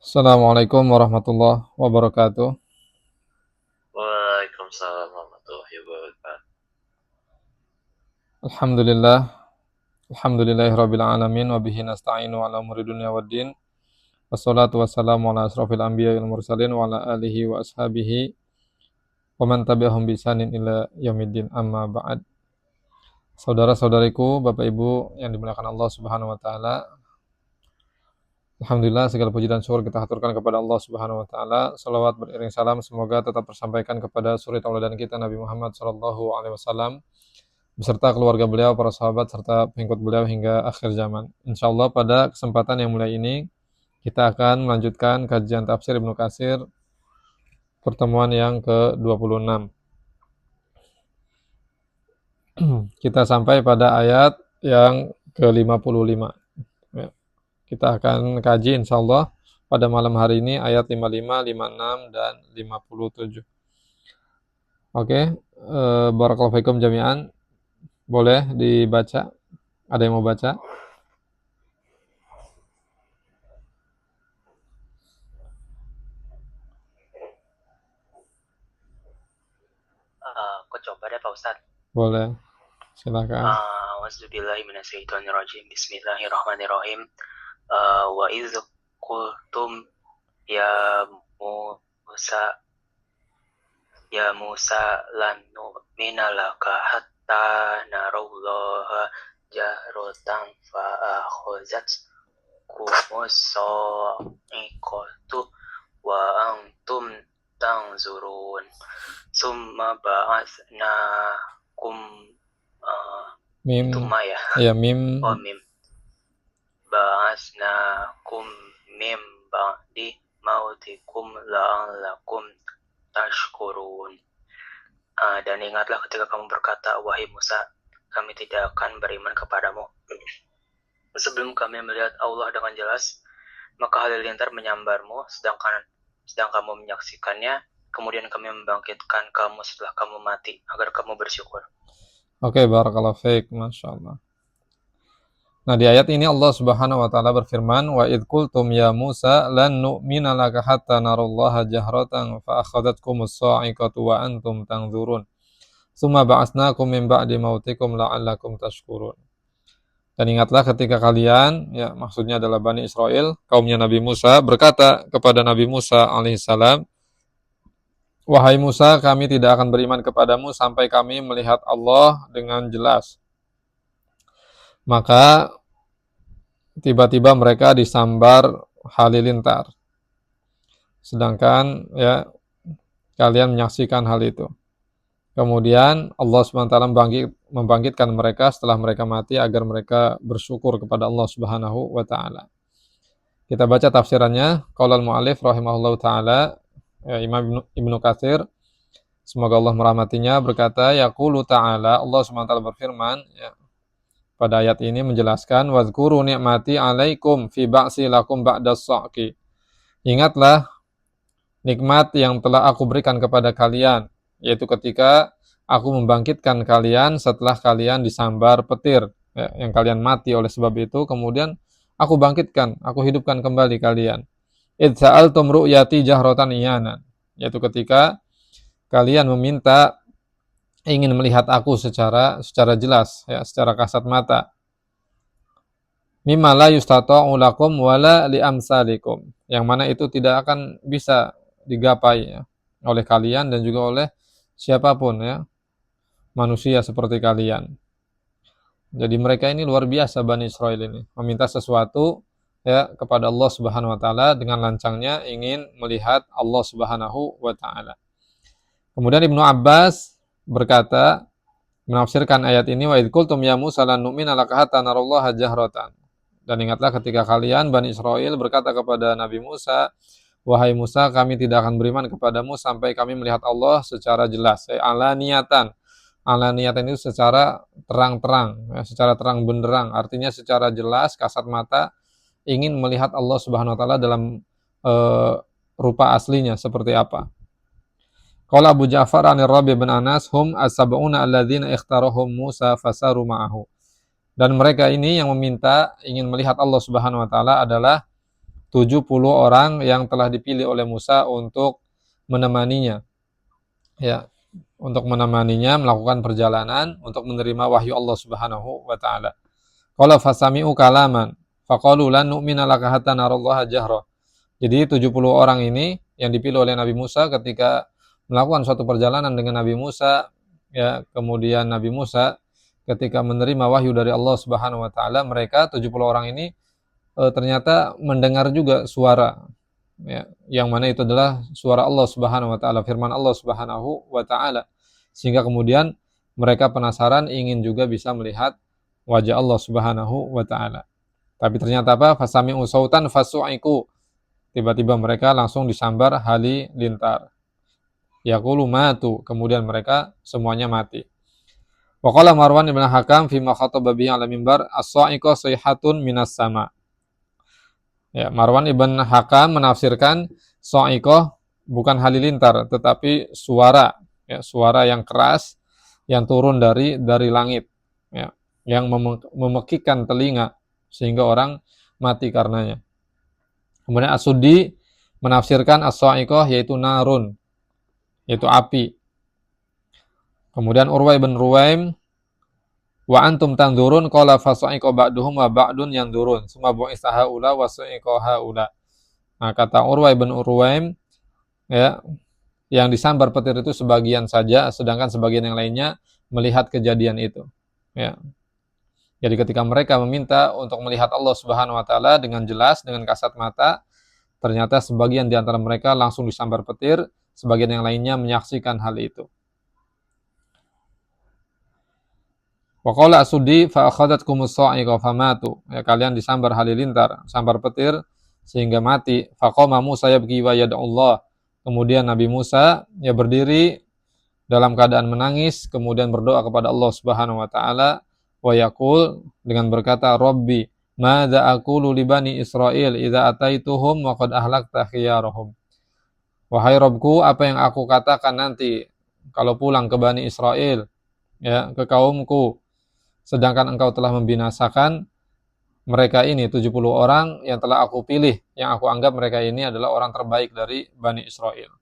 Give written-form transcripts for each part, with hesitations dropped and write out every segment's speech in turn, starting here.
Assalamualaikum warahmatullahi wabarakatuh. Waalaikumsalam warahmatullahi wabarakatuh. Alhamdulillah, alhamdulillahirabbil alamin wa bihi nasta'inu ala umuri dunya waddin. Wassalatu wassalamu ala asrofil anbiya'i wal mursalin wa ala alihi wa ashabihi wa man tabi'ahum bi ihsanin ila yaumiddin. Amma ba'd. Saudara-saudariku, Bapak Ibu yang dimuliakan Allah Subhanahu wa taala. Alhamdulillah, segala puji dan syukur kita haturkan kepada Allah Subhanahu wa taala. Salawat beriring salam semoga tetap tersampaikan kepada suri tauladan kita Nabi Muhammad sallallahu alaihi wasallam beserta keluarga beliau, para sahabat, serta pengikut beliau hingga akhir zaman. Insyaallah pada kesempatan yang mulia ini, kita akan melanjutkan kajian tafsir Ibnu Katsir, pertemuan yang ke-26. Kita sampai pada ayat yang ke-55. Ya, kita akan kaji insyaallah pada malam hari ini ayat 55, 56, dan 57. Oke, barakallahu fikum jami'an. Boleh dibaca? Ada yang mau baca? Aku coba deh Pak Ustadz. Boleh, silakan. A'udzubillahi minasyaitonirrajim. Bismillahirrahmanirrahim. Wa idz qultum ya Musa lan nu'mina laka hatta narallaha jahratan fa akhazatkumus sa'iqatu wa antum tanzurun summa ba'atsnakum Mim. itu mah ya. Ya, mim. Mim. Ba'atsnakum mim ba'di mautikum la'allakum tashkurun. Dan ingatlah ketika kamu berkata, wahai Musa, kami tidak akan beriman kepadamu sebelum kami melihat Allah dengan jelas. Maka halilintar menyambarmu sedang kamu menyaksikannya. Kemudian kami membangkitkan kamu setelah kamu mati agar kamu bersyukur. Oke, barakallahu fiik, masyaallah. Nah, di ayat ini Allah Subhanahu wa taala berfirman, "Wa id qultum ya Musa lan nu'mina laka hatta narallaha jahratan fa akhadhatkumus sa'iqatu wa antum tanzurun. Tsumma ba'atsnakum min ba'di mautikum la'allakum tashkurun." Dan ingatlah ketika kalian, ya maksudnya adalah Bani Israel, kaumnya Nabi Musa, berkata kepada Nabi Musa alaihissalam, "Wahai Musa, kami tidak akan beriman kepadamu sampai kami melihat Allah dengan jelas." Maka tiba-tiba mereka disambar halilintar. Sedangkan ya kalian menyaksikan hal itu. Kemudian Allah SWT membangkitkan mereka setelah mereka mati agar mereka bersyukur kepada Allah Subhanahu wa taala. Kita baca tafsirannya. Qaulal mu'allif rahimahullahu taala, ya, Imam Ibnu Katsir, semoga Allah merahmatinya, berkata, yaqulu ta'ala, Allah SWT berfirman, ya, pada ayat ini menjelaskan, wazkuru ni'mati alaikum fi ba'si lakum ba'das sa'ki. Ingatlah nikmat yang telah aku berikan kepada kalian, yaitu ketika aku membangkitkan kalian setelah kalian disambar petir, ya, yang kalian mati oleh sebab itu, kemudian aku bangkitkan, aku hidupkan kembali kalian. Idh sa'altum ru'yati jahratan iyanan, yaitu ketika kalian meminta ingin melihat aku secara jelas, ya, secara kasat mata. Mimma la yustata'u lakum wala li'amsalikum, yang mana itu tidak akan bisa digapai, ya, oleh kalian dan juga oleh siapapun, ya, manusia seperti kalian. Jadi mereka ini luar biasa, Bani Israel ini, meminta sesuatu, ya, kepada Allah Subhanahu wa taala dengan lancangnya ingin melihat Allah Subhanahu wa taala. Kemudian Ibnu Abbas berkata, menafsirkan ayat ini, wa idh qultum ya Musa lan nu'mina laka hatta narallaha jahratan. Dan ingatlah ketika kalian Bani Israel berkata kepada Nabi Musa, wahai Musa, kami tidak akan beriman kepadamu sampai kami melihat Allah secara jelas. Alaniyatan itu secara terang-terang, ya, secara terang benderang, artinya secara jelas, kasat mata, ingin melihat Allah Subhanahu wa taala dalam rupa aslinya seperti apa. Qala Abu Ja'far an Rabi' bin Anas, hum as-sab'una alladzina ikhtarahum Musa fasaru ma'ahu. Dan mereka ini yang meminta ingin melihat Allah Subhanahu wa taala adalah 70 orang yang telah dipilih oleh Musa untuk menemaninya, ya, untuk menemaninya melakukan perjalanan untuk menerima wahyu Allah Subhanahu wa taala. Qala fasami'u kalaman faqalu lan nu'mina laka hatta narallaha jahra. Jadi 70 orang ini yang dipilih oleh Nabi Musa ketika melakukan suatu perjalanan dengan Nabi Musa, ya, kemudian Nabi Musa ketika menerima wahyu dari Allah Subhanahu wa taala, mereka 70 orang ini ternyata mendengar juga suara, ya, yang mana itu adalah suara Allah Subhanahu wa taala, firman Allah Subhanahu wa taala. Sehingga kemudian mereka penasaran ingin juga bisa melihat wajah Allah Subhanahu wa taala. Tapi ternyata apa? Fasami'u sautan fasu'iku. Tiba-tiba mereka langsung disambar halilintar. Yaqulu matu, kemudian mereka semuanya mati. Wa qala Marwan ibn Hakam fi ma khataba bihi 'ala mimbar as-sa'iqa sayhatun minas sama. Ya, Marwan ibn Hakam menafsirkan sa'iqah bukan halilintar tetapi suara, ya, suara yang keras yang turun dari langit, ya, yang memekikkan telinga sehingga orang mati karenanya. Kemudian As-Suddi menafsirkan as-sa'iqah yaitu narun, yaitu api. Kemudian Urwa ibn Ruwaim wa antum tanzurun qala fasa'iqa ba'duhum wa ba'dun yanzurun summa bu'isa haula wa sa'iqa haula. Nah, kata Urwa ibn Ruwaim, ya, yang disambar petir itu sebagian saja, sedangkan sebagian yang lainnya melihat kejadian itu, ya. Jadi ketika mereka meminta untuk melihat Allah Subhanahu wa taala dengan jelas, dengan kasat mata, ternyata sebagian di antara mereka langsung disambar petir, sebagian yang lainnya menyaksikan hal itu. Wa qala As-Suddi fa akhadhatkumus sa'iqa famatu. Ya, kalian disambar halilintar, sambar petir sehingga mati. Faqama Musa yabki wa yad'ullah. Kemudian Nabi Musa, ya, berdiri dalam keadaan menangis, kemudian berdoa kepada Allah Subhanahu wa taala, wa yaqul, dengan berkata, Rabbi madza aqulu li bani Israil idza ataituhum wa qad ahlakta khiyarahum. Wahai Rabbku, apa yang aku katakan nanti kalau pulang ke Bani Israel, ya, ke kaumku, sedangkan engkau telah membinasakan mereka ini 70 orang yang telah aku pilih, yang aku anggap mereka ini adalah orang terbaik dari Bani Israel.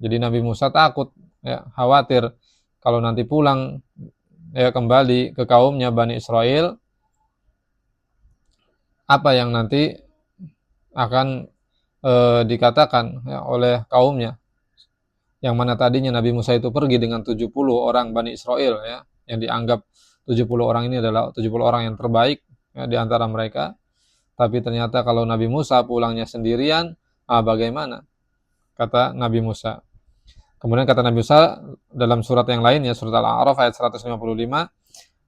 Jadi Nabi Musa takut, ya, khawatir kalau nanti pulang, ya, kembali ke kaumnya Bani Israel, apa yang nanti akan dikatakan, ya, oleh kaumnya, yang mana tadinya Nabi Musa itu pergi dengan 70 orang Bani Israel, ya, yang dianggap 70 orang ini adalah 70 orang yang terbaik, ya, di antara mereka. Tapi ternyata kalau Nabi Musa pulangnya sendirian, bagaimana? Kata Nabi Musa. Kemudian kata Nabi Musa dalam surat yang lain, ya, surat Al-A'raf ayat 155,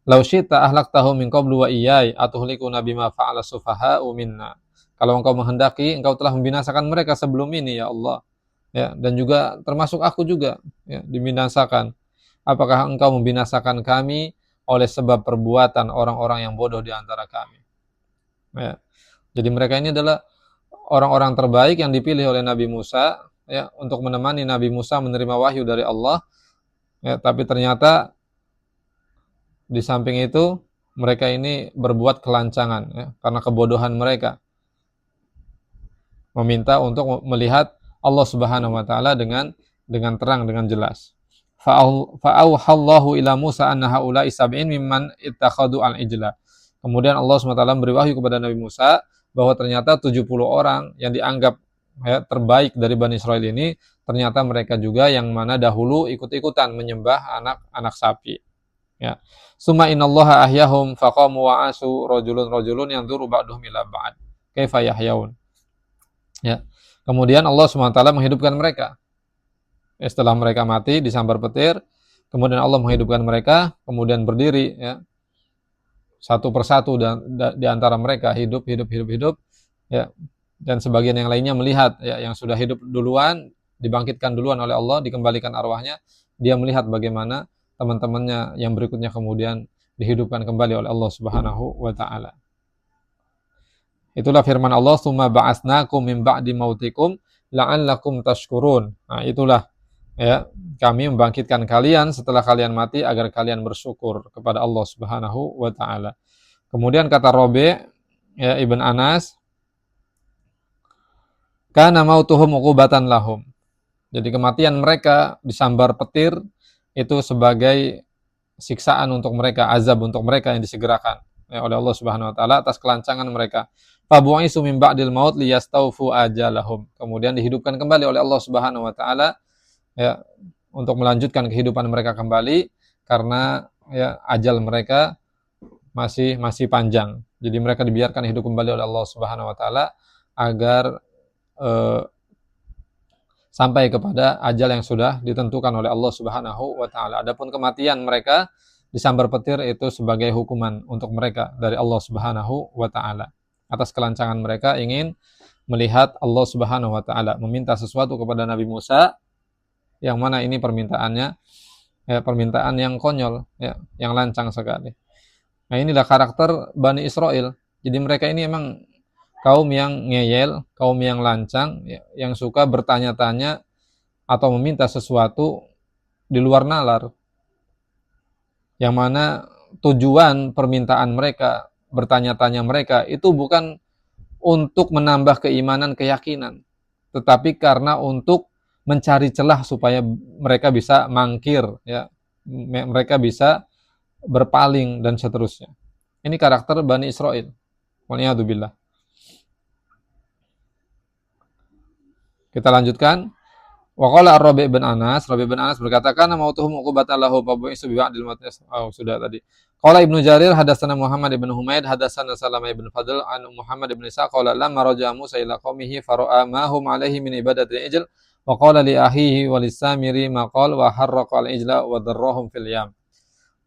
"Lau syi'ta ahlaktahum min qablu wa iyyai atuhlikuna bima fa'ala sufaha'u minna." Kalau engkau menghendaki, engkau telah membinasakan mereka sebelum ini, ya Allah. Ya, dan juga termasuk aku juga, ya, dibinasakan. Apakah engkau membinasakan kami oleh sebab perbuatan orang-orang yang bodoh di antara kami? Ya. Jadi mereka ini adalah orang-orang terbaik yang dipilih oleh Nabi Musa, ya, untuk menemani Nabi Musa menerima wahyu dari Allah. Ya, tapi ternyata di samping itu mereka ini berbuat kelancangan, ya, karena kebodohan mereka, meminta untuk melihat Allah Subhanahu wa taala dengan terang, dengan jelas. Fa'auhallahu ila Musa anna haula'i sab'in mimman ittakhadu al-ijla. Kemudian Allah SWT memberi wahyu kepada Nabi Musa bahwa ternyata 70 orang yang dianggap, ya, terbaik dari Bani Israel ini, ternyata mereka juga yang mana dahulu ikut-ikutan menyembah anak sapi. Ya. Summa innallaha ahyahum faqamu wa asu rajulun yanzuru ba'duhum ila ba'd kaifa yahyaun. Ya. Kemudian Allah SWT menghidupkan mereka. Ya, setelah mereka mati disambar petir, kemudian Allah menghidupkan mereka, kemudian berdiri, ya, satu persatu dan di antara mereka hidup, ya, dan sebagian yang lainnya melihat, ya, yang sudah hidup duluan dibangkitkan duluan oleh Allah, dikembalikan arwahnya, dia melihat bagaimana teman-temannya yang berikutnya kemudian dihidupkan kembali oleh Allah Subhanahu wa taala. Itulah firman Allah, "Tsumma ba'atsnakum min ba'di mautikum la'allakum tashkurun." Nah, itulah, ya, kami membangkitkan kalian setelah kalian mati agar kalian bersyukur kepada Allah Subhanahu wa taala. Kemudian kata Rabi', ya, Ibn Anas, kana mautuhum uqubatan lahum. Jadi kematian mereka disambar petir itu sebagai siksaan untuk mereka, azab untuk mereka yang disegerakan oleh Allah Subhanahu wa taala atas kelancangan mereka. Fabu'isu min ba'dil maut liyastaufu ajalahum. Kemudian dihidupkan kembali oleh Allah Subhanahu wa taala ya untuk melanjutkan kehidupan mereka kembali karena ya ajal mereka masih panjang. Jadi mereka dibiarkan hidup kembali oleh Allah Subhanahu wa taala agar eh, sampai kepada ajal yang sudah ditentukan oleh Allah Subhanahu wa taala. Adapun kematian mereka disambar petir itu sebagai hukuman untuk mereka dari Allah Subhanahu wa taala atas kelancangan mereka ingin melihat Allah Subhanahu wa taala, meminta sesuatu kepada Nabi Musa yang mana ini permintaannya ya, permintaan yang konyol ya, yang lancang sekali. Nah, inilah karakter Bani Israel. Jadi mereka ini emang kaum yang ngeyel, kaum yang lancang, ya, yang suka bertanya-tanya atau meminta sesuatu di luar nalar. Yang mana tujuan permintaan mereka, bertanya-tanya mereka, itu bukan untuk menambah keimanan, keyakinan. Tetapi karena untuk mencari celah supaya mereka bisa mangkir, ya, mereka bisa berpaling dan seterusnya. Ini karakter Bani Israel. Waliyadzubillah. Kita lanjutkan. Wa qala Ar-Rabi' bin Anas, Rabi' bin Anas berkata, "Kana mautuhum uqubatan lahu fa bu'isu bi ba'dil maut." Oh, sudah tadi. Qala Ibnu Jarir hadatsana Muhammad ibn Humaid hadatsana Salamah ibn Fadl an Muhammad ibn Isa qala lamma raja'a Musa ila qaumihi fara'a ma hum alaihi min ibadatil ijl wa qala li akhihi wa lis-samiri ma qala wa harraqa al-ijla wa darrahum fil yam.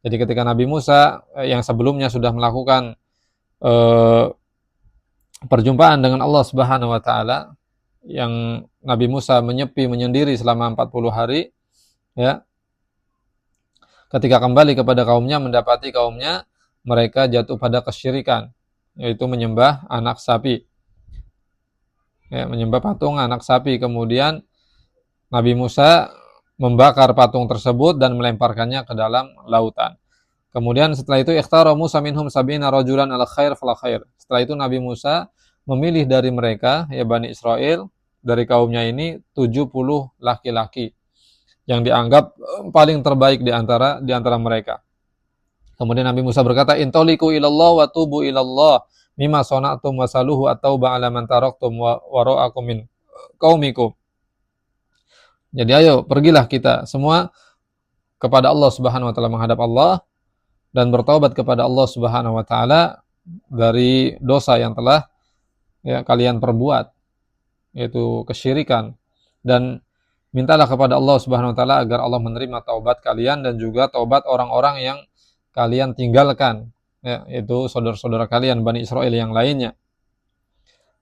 Jadi ketika Nabi Musa yang sebelumnya sudah melakukan perjumpaan dengan Allah Subhanahu wa taala yang Nabi Musa menyepi menyendiri selama 40 hari ya. Ketika kembali kepada kaumnya mendapati kaumnya mereka jatuh pada kesyirikan yaitu menyembah anak sapi. Ya, menyembah patung anak sapi. Kemudian Nabi Musa membakar patung tersebut dan melemparkannya ke dalam lautan. Kemudian setelah itu ikhtara Musa minhum sab'ina rajulan ala khair fala khair. Setelah itu Nabi Musa memilih dari mereka ya Bani Israel dari kaumnya ini 70 laki-laki yang dianggap paling terbaik di antara mereka. Kemudian Nabi Musa berkata, "Intoliku ilallah wa tubu ilallah mimma sana'tum wasaluhu at-tauba 'ala man taraktum wa wara'akum min qaumikum." Jadi ayo pergilah kita semua kepada Allah Subhanahu wa taala menghadap Allah dan bertaubat kepada Allah Subhanahu wa taala dari dosa yang telah ya kalian perbuat yaitu kesyirikan dan mintalah kepada Allah Subhanahu wa taala agar Allah menerima taubat kalian dan juga taubat orang-orang yang kalian tinggalkan ya, yaitu saudara-saudara kalian Bani Israel yang lainnya.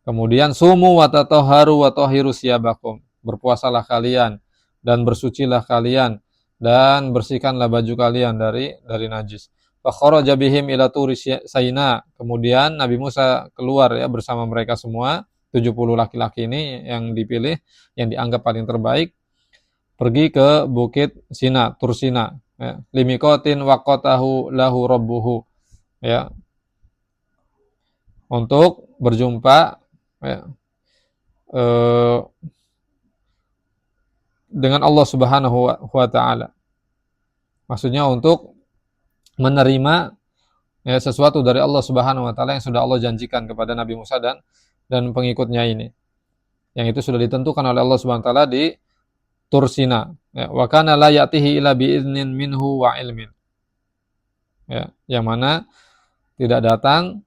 Kemudian sumu wa tatahharu wa tahiru siyabakum. Berpuasalah kalian dan bersucilah kalian dan bersihkanlah baju kalian dari najis. Fa kharaja bihim ila turi Saina. Kemudian Nabi Musa keluar ya bersama mereka semua 70 laki-laki ini yang dipilih yang dianggap paling terbaik pergi ke bukit Sina, Tur Sina, ya. Limikotin waqatahu lahu rabbuhu, ya, untuk berjumpa ya, dengan Allah Subhanahu wa taala. Maksudnya untuk menerima ya, sesuatu dari Allah Subhanahu wa taala yang sudah Allah janjikan kepada Nabi Musa dan pengikutnya ini. Yang itu sudah ditentukan oleh Allah Subhanahu wa taala di Tur Sina. Ya, wa kana la ya'tihi illa bi'idnin minhu wa ilmin. Ya, yang mana tidak datang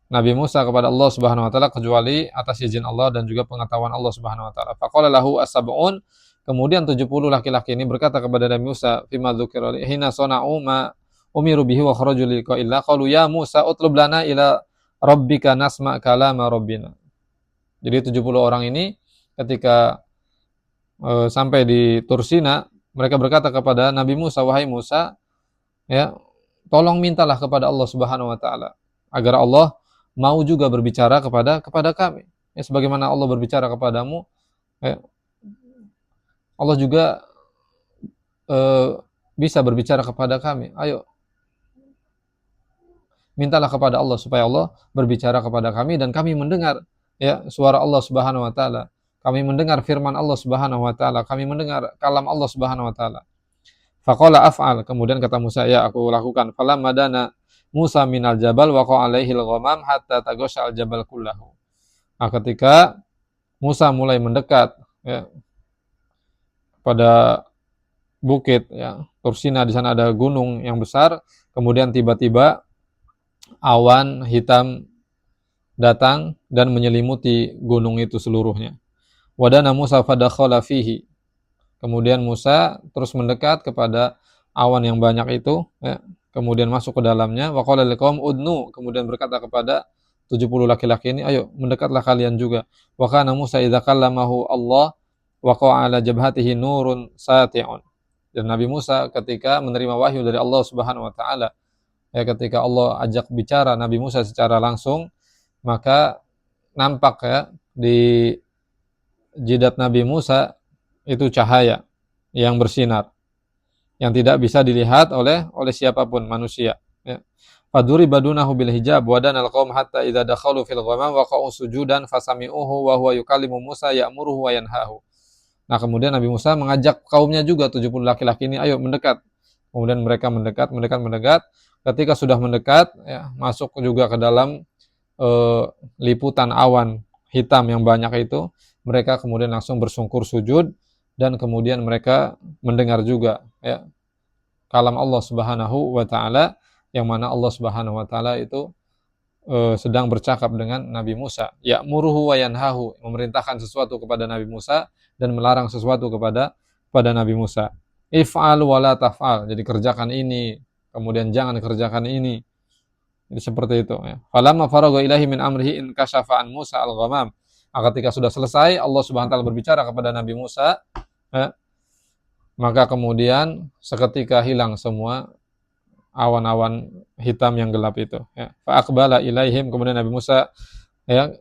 Nabi Musa kepada Allah Subhanahu wa taala kecuali atas izin Allah dan juga pengetahuan Allah Subhanahu wa taala. Faqala lahu as-sab'un, kemudian 70 laki-laki ini berkata kepada Nabi Musa, "Fima dzukira hina sana'u ma umiru bihi wa kharaju liqa'illah qalu ya Musa utlub lana ila rabbika nasma' kalama rabbina." Jadi 70 orang ini ketika sampai di Tursina, mereka berkata kepada Nabi Musa, "Wahai Musa, ya, tolong mintalah kepada Allah Subhanahu wa taala agar Allah mau juga berbicara kepada kami. Ya, sebagaimana Allah berbicara kepadamu, ya, Allah juga bisa berbicara kepada kami. Ayo, mintalah kepada Allah supaya Allah berbicara kepada kami dan kami mendengar ya suara Allah Subhanahu wa taala. Kami mendengar firman Allah Subhanahu wa taala, kami mendengar kalam Allah Subhanahu wa taala. Faqala af'al, kemudian kata Musa, ya aku lakukan. Falamma dana Musa minal jabal waqa alaihi al-ghamam hatta taghasha al-jabal kullahu. Nah, ketika Musa mulai mendekat ya, pada bukit ya, Tursina, di sana ada gunung yang besar, kemudian tiba-tiba awan hitam datang dan menyelimuti gunung itu seluruhnya. Wadana Musa fadakhala fihi. Kemudian Musa terus mendekat kepada awan yang banyak itu ya, kemudian masuk ke dalamnya. Wa qala liqaum udnu, kemudian berkata kepada 70 laki-laki ini, ayo mendekatlah kalian juga. Wa kana Musa idza kallamahu Allah waqa'a ala jabhatihi nurun sati'un. Dan Nabi Musa ketika menerima wahyu dari Allah Subhanahu wa taala, ya ketika Allah ajak bicara Nabi Musa secara langsung, maka nampak ya di jidat Nabi Musa itu cahaya yang bersinar, yang tidak bisa dilihat oleh siapapun manusia. Ya. Faduri badunahu bil hijab wadan al qaum hatta idza dakhalu fil ghamam waqa'u sujudan fasami'uhu wa huwa yukallimu Musa ya'muruhu wa yanhahu. Nah, kemudian Nabi Musa mengajak kaumnya juga 70 laki-laki ini, ayo mendekat. Kemudian mereka mendekat. Ketika sudah mendekat, ya, masuk juga ke dalam liputan awan hitam yang banyak itu, mereka kemudian langsung bersungkur sujud dan kemudian mereka mendengar juga ya kalam Allah Subhanahu wa taala, yang mana Allah Subhanahu wa taala itu sedang bercakap dengan Nabi Musa. Ya'muruhu wa yanhahu, memerintahkan sesuatu kepada Nabi Musa dan melarang sesuatu kepada Nabi Musa. If'al wa la taf'al, jadi kerjakan ini, kemudian jangan kerjakan ini. Jadi seperti itu ya. Falamma faragha ilahi min amrihi in kashafa an Musa al-ghamam. Ketika sudah selesai, Allah Subhanahu wa taala berbicara kepada Nabi Musa, ya, maka kemudian seketika hilang semua awan-awan hitam yang gelap itu ya. Fa aqbala ilaihim, kemudian Nabi Musa ya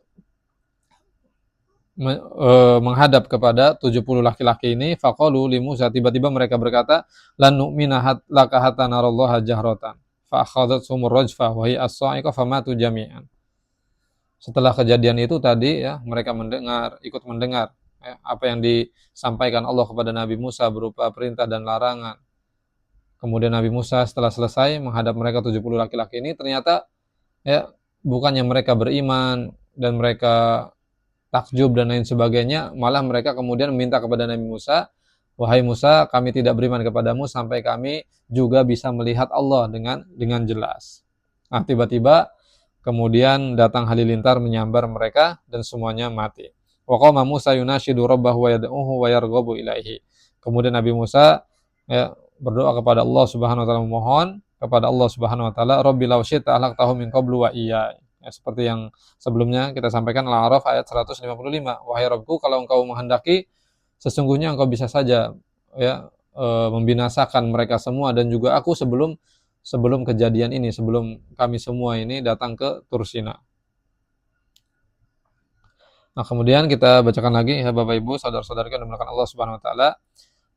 menghadap kepada 70 laki-laki ini. Faqalu li Musa, tiba-tiba mereka berkata, lan nu'mina laka hatta narallaha jahratan. Fa akhadhathum rajfa wa hiya as-sa'iqa famatu jami'an. Setelah kejadian itu tadi ya, mereka ikut mendengar ya, apa yang disampaikan Allah kepada Nabi Musa berupa perintah dan larangan. Kemudian Nabi Musa setelah selesai menghadap mereka 70 laki-laki ini, ternyata ya bukannya mereka beriman dan mereka takjub dan lain sebagainya, malah mereka kemudian meminta kepada Nabi Musa, wahai Musa, kami tidak beriman kepadamu sampai kami juga bisa melihat Allah dengan jelas. Nah, tiba-tiba kemudian datang halilintar menyambar mereka dan semuanya mati. Wa qama Musa yunashidu rabbahu wa yad'uhu wa yarghabu ilaihi. Kemudian Nabi Musa ya berdoa kepada Allah Subhanahu wa taala, memohon kepada Allah Subhanahu wa taala, Rabbi law syi'ta ahlaqtahu min qablu wa iyya. Ya, seperti yang sebelumnya kita sampaikan, Al-A'raf ayat 155. Wahai Rabbku, kalau engkau menghendaki, sesungguhnya engkau bisa saja ya membinasakan mereka semua dan juga aku sebelum kejadian ini, sebelum kami semua ini datang ke Tursina. Nah, kemudian kita bacakan lagi ya Bapak Ibu, saudara-saudara yang dimuliakan Allah Subhanahu wa taala.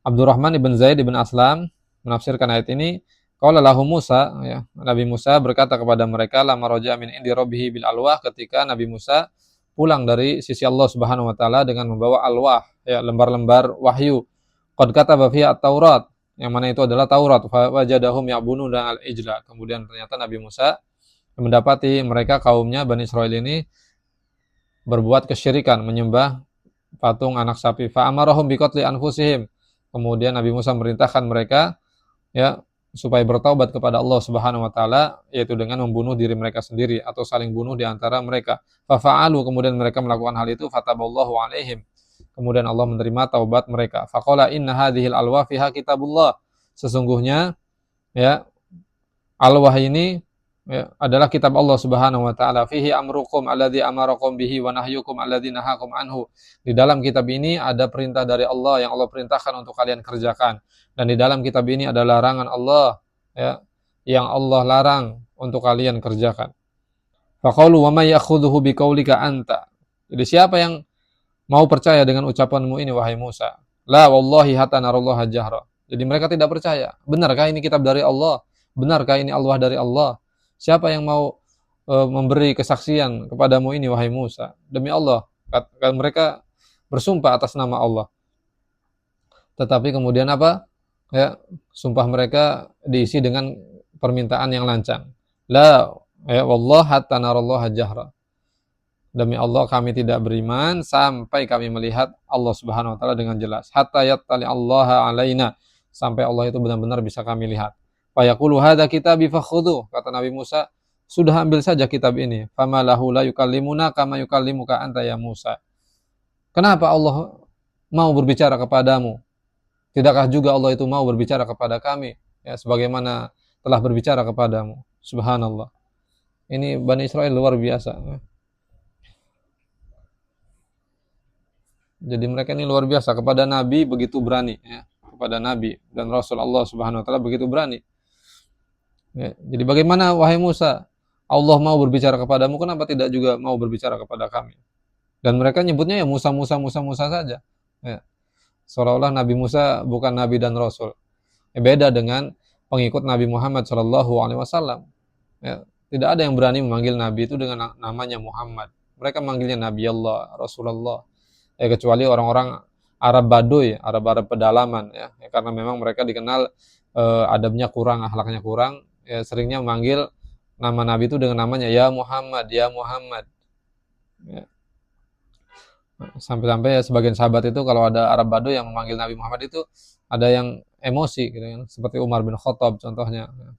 Abdurrahman ibn Zaid ibn Aslam menafsirkan ayat ini, qala lahu Musa, ya, Nabi Musa berkata kepada mereka, lama raja'a min indi rabbih bil alwah, ketika Nabi Musa pulang dari sisi Allah Subhanahu wa taala dengan membawa alwah, ya, lembar-lembar wahyu. Qad kataba fiha at-Taurat, yang mana itu adalah Taurat. Fa wajadahum ya'bununa al-ijla. Kemudian ternyata Nabi Musa mendapati mereka kaumnya Bani Israil ini berbuat kesyirikan, menyembah patung anak sapi. Fa amarahum biqatli anfusihim. Kemudian Nabi Musa merintahkan mereka ya supaya bertaubat kepada Allah Subhanahu wa taala, yaitu dengan membunuh diri mereka sendiri atau saling bunuh di antara mereka. Fa fa'alu, kemudian mereka melakukan hal itu, fataballahu alaihim. Kemudian Allah menerima taubat mereka. Faqala inna hadhil alwah fiha kitabullah. Sesungguhnya ya alwah ini ya, adalah kitab Allah Subhanahu wa taala. Fihi amrukum alladzi amarakum bihi wa nahyukum alladzi nahakum anhu. Di dalam kitab ini ada perintah dari Allah yang Allah perintahkan untuk kalian kerjakan, dan di dalam kitab ini ada larangan Allah ya yang Allah larang untuk kalian kerjakan. Faqalu wa may ya'khudhuhu biqaulika anta. Jadi siapa yang mau percaya dengan ucapanmu ini wahai Musa? La wallahi hatta narallaha jahra. Jadi mereka tidak percaya. Benarkah ini kitab dari Allah? Benarkah ini Allah dari Allah? Siapa yang mau memberi kesaksian kepadamu ini wahai Musa. Demi Allah, mereka bersumpah atas nama Allah. Tetapi kemudian apa? Ya, sumpah mereka diisi dengan permintaan yang lancang. La ya wallah hatta narallaha jahra. Demi Allah kami tidak beriman sampai kami melihat Allah Subhanahu wa taala dengan jelas. Hatta yattali Allah alaina, sampai Allah itu benar-benar bisa kami lihat. Fa yaqulu hadza kitabi fakhudhu, kata Nabi Musa, sudah ambil saja kitab ini. Fama lahu la yukallimuna kama yukallimuka anta ya Musa. Kenapa Allah mau berbicara kepadamu? Tidakkah juga Allah itu mau berbicara kepada kami, ya sebagaimana telah berbicara kepadamu? Subhanallah. Ini Bani Israel luar biasa. Jadi mereka ini luar biasa, kepada Nabi begitu berani, ya. Kepada Nabi dan Rasul Allah Subhanahu wa taala begitu berani. Ya. Jadi bagaimana wahai Musa? Allah mau berbicara kepadamu, kenapa tidak juga mau berbicara kepada kami? Dan mereka nyebutnya ya Musa saja. Ya. Seolah-olah Nabi Musa bukan Nabi dan Rasul. Beda dengan pengikut Nabi Muhammad SAW. Ya. Tidak ada yang berani memanggil Nabi itu dengan namanya Muhammad. Mereka manggilnya Nabi Allah, Rasulullah. Kecuali orang-orang Arab Baduy, Arab-Arab pedalaman, ya. Karena memang mereka dikenal adabnya kurang, akhlaknya kurang, ya, seringnya memanggil nama Nabi itu dengan namanya ya Muhammad, ya Muhammad. Ya. Sampai-sampai ya, sebagian sahabat itu kalau ada Arab Baduy yang memanggil Nabi Muhammad itu ada yang emosi, gitu kan, seperti Umar bin Khattab contohnya, ya.